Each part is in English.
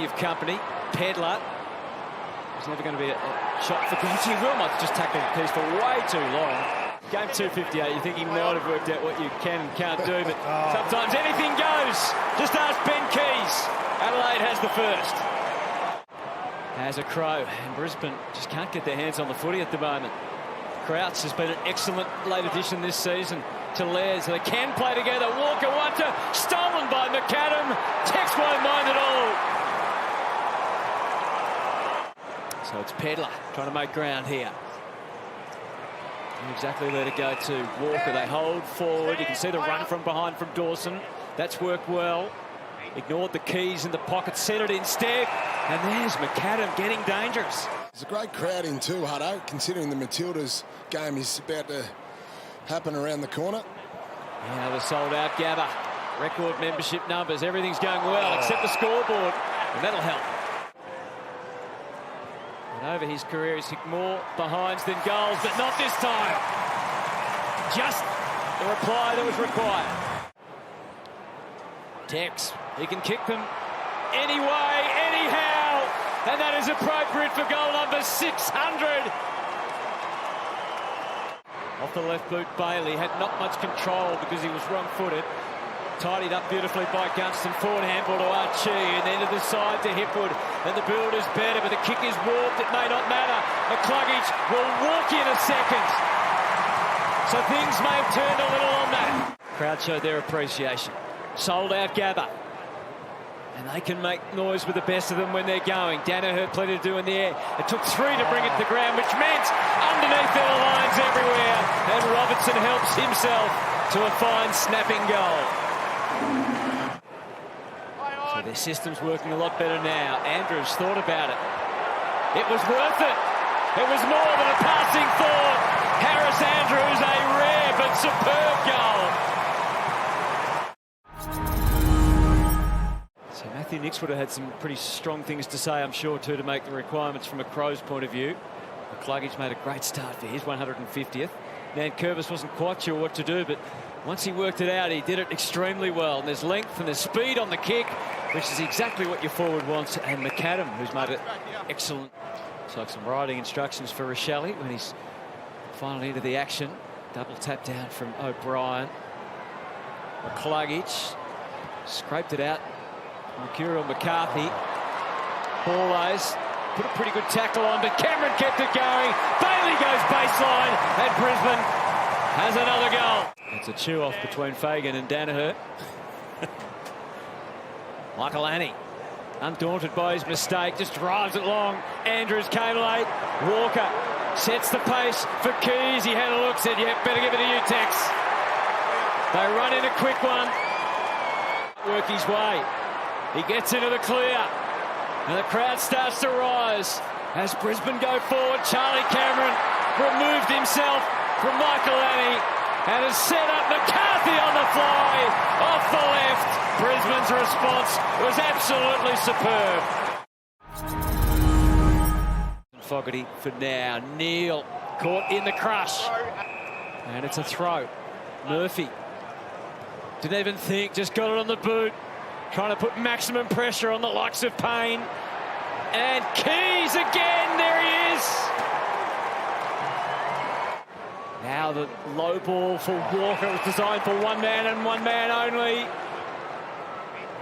of company. Pedlar. There's never going to be a shot for Gabba. Wilmot's just tackled Keys for way too long. Game 258, you think he might have worked out what you can and can't do, but sometimes anything goes. Just ask Ben Keys. Adelaide has the first. Has a crow, and Brisbane just can't get their hands on the footy at the moment. Crouch has been an excellent late addition this season to Les. They can play together. Walker Wanta, stolen by McAdam. Tex won't mind at all. So it's Pedlar trying to make ground here. Exactly where to go to. Walker, they hold forward. You can see the run from behind from Dawson. That's worked well. Ignored the Keys in the pocket, set it instead. And there's McAdam getting dangerous. There's a great crowd in too, Hutto, considering the Matildas game is about to happen around the corner. Yeah, they're sold out Gabba. Record membership numbers. Everything's going well except the scoreboard. And that'll help. And over his career, he's kicked more behinds than goals, but not this time. Just the reply that was required. Tex, he can kick them anyway, anyhow. And that is appropriate for goal number 600. Off the left boot, Bailey had not much control because he was wrong-footed. Tidied up beautifully by Gunston. Forward handball to Archie, and then to the side to Hipwood. And the build is better, but the kick is warped. It may not matter. McCluggage will walk in a second. So things may have turned a little on that. Crowd showed their appreciation. Sold out Gabba. And they can make noise with the best of them when they're going. Danaher plenty to do in the air. It took 3 to bring it to the ground, which meant underneath there are lines everywhere. And Robertson helps himself to a fine snapping goal. So their system's working a lot better now. Andrews thought about it. It was worth it. It was more than a passing thought. Harris Andrews, a rare but superb goal. So Matthew Nix would have had some pretty strong things to say, I'm sure, too, to make the requirements from a Crows point of view. McCluggage made a great start for his 150th. Nankervis wasn't quite sure what to do, but once he worked it out, he did it extremely well. And there's length and there's speed on the kick, which is exactly what your forward wants. And McAdam, who's made it excellent. Looks like some riding instructions for Rochelle when he's finally into the action. Double tap down from O'Brien. McCluggage scraped it out. Mercurial McCarthy. Ballers put a pretty good tackle on, but Cameron kept it going. Bailey goes baseline, and Brisbane has another goal. It's a chew-off between Fagan and Danaher. Michael Annie, undaunted by his mistake, just drives it long. Andrews came late. Walker sets the pace for Keys. He had a look, said, yeah, better give it to you, Tex. They run in a quick one. Work his way. He gets into the clear. And the crowd starts to rise as Brisbane go forward. Charlie Cameron removed himself from Michael Annie and has set up McCarthy on the fly off the left. Brisbane's response was absolutely superb. Fogarty for now. Neal caught in the crush. And it's a throw. Murphy didn't even think, just got it on the boot. Trying to put maximum pressure on the likes of Payne. And Keys again, there he is. Now the low ball for Walker was designed for one man and one man only.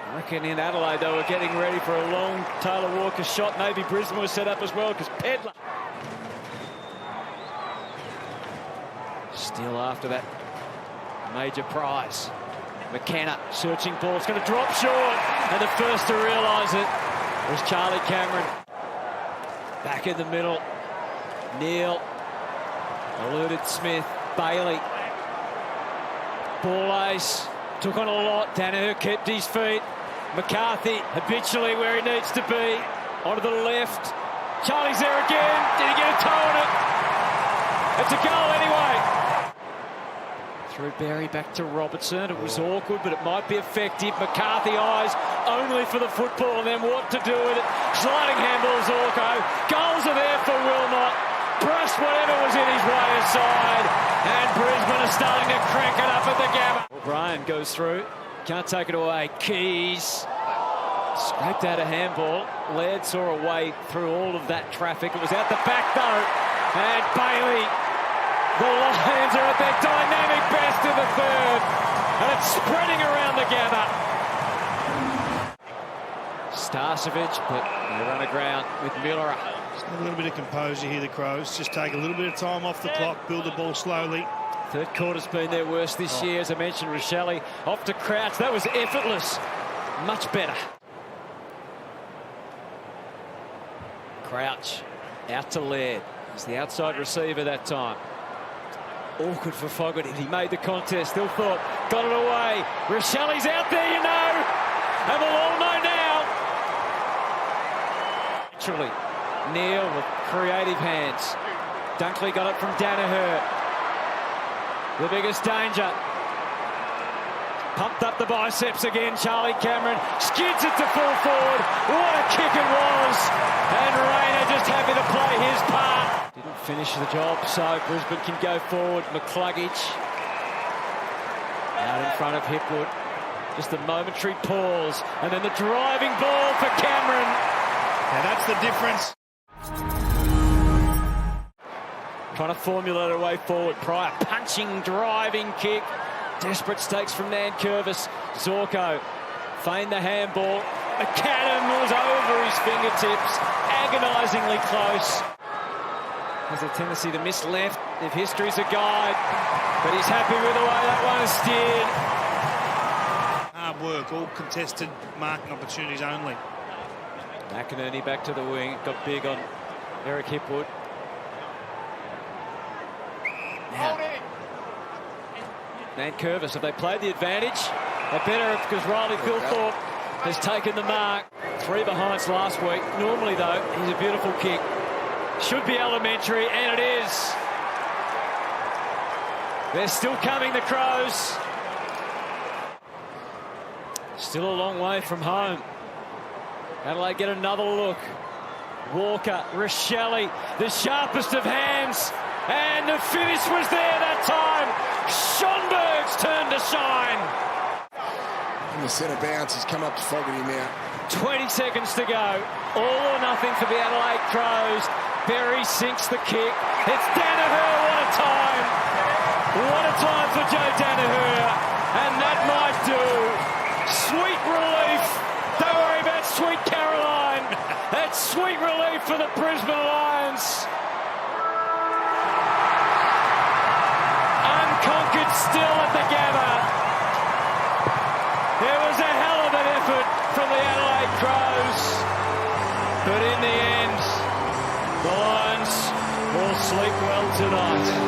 I reckon in Adelaide they were getting ready for a long Taylor Walker shot. Maybe Brisbane was set up as well because Pedlar. Still after that major prize. McKenna searching ball. It's going to drop short. And the first to realise it was Charlie Cameron. Back in the middle. Neal. Eluded Smith. Bailey. Ball ace. Took on a lot. Danaher kept his feet. McCarthy habitually where he needs to be. Onto the left. Charlie's there again. Did he get a toe on it? It's a goal anyway. Through Berry back to Robertson. It was awkward, but it might be effective. McCarthy eyes only for the football and then what to do with it. Sliding handball Zorko. Goals are there for Wilmot. Brushed whatever was in his way aside. And Brisbane are starting to crank it up at the Gabba. O'Brien goes through. Can't take it away. Keys. Scraped out a handball. Laird saw a way through all of that traffic. It was out the back though. And Bailey, the Lions are at their dynamic best in the third. And it's spreading around the Gabba. Starcevic, but they run aground with Miller. Just a little bit of composure here, the Crows. Just take a little bit of time off the clock, build the ball slowly. Third quarter's been their worst this year, as I mentioned. Rochelle off to Crouch. That was effortless. Much better. Crouch out to Laird. He's the outside receiver that time. Awkward for Fogarty. He made the contest. Still thought, got it away. Rochelle's out there, you know. And we'll all know now. Actually, Neil with creative hands. Dunkley got it from Danaher. The biggest danger. Pumped up the biceps again. Charlie Cameron skids it to full forward. What a kick it was. And Rayner just happy to play his part. Didn't finish the job, so Brisbane can go forward. McCluggage out in front of Hipwood. Just a momentary pause. And then the driving ball for Cameron. And that's the difference. Trying to formulate a way forward. Pryor punching, driving kick. Desperate stakes from Nankervis. Zorko feigned the handball. McAdam was over his fingertips. Agonisingly close. Has a tendency to miss left if history's a guide. But he's happy with the way that one is steered. Hard work, all contested marking opportunities only. McInerney back to the wing. Got big on Eric Hipwood. Now, Nankervis, have they played the advantage? They better because Riley Philthorpe has taken the mark. 3 behinds last week. Normally, though, he's a beautiful kick. Should be elementary, and it is. They're still coming, the Crows. Still a long way from home. Adelaide get another look. Walker, Rochelle, the sharpest of hands. And the finish was there that time. Schonberg's turn to shine. And the centre bounce has come up to Fogarty now. 20 seconds to go. All or nothing for the Adelaide Crows. Berry sinks the kick. It's Danaher. What a time. What a time for Joe Danaher. And that might do. Sweet relief. Don't worry about Sweet Caroline. That's sweet relief for the Brisbane Lions. Unconquered still at the Gabba. There was a hell of an effort from the Adelaide Crows. But in the end, the Lions will sleep well tonight.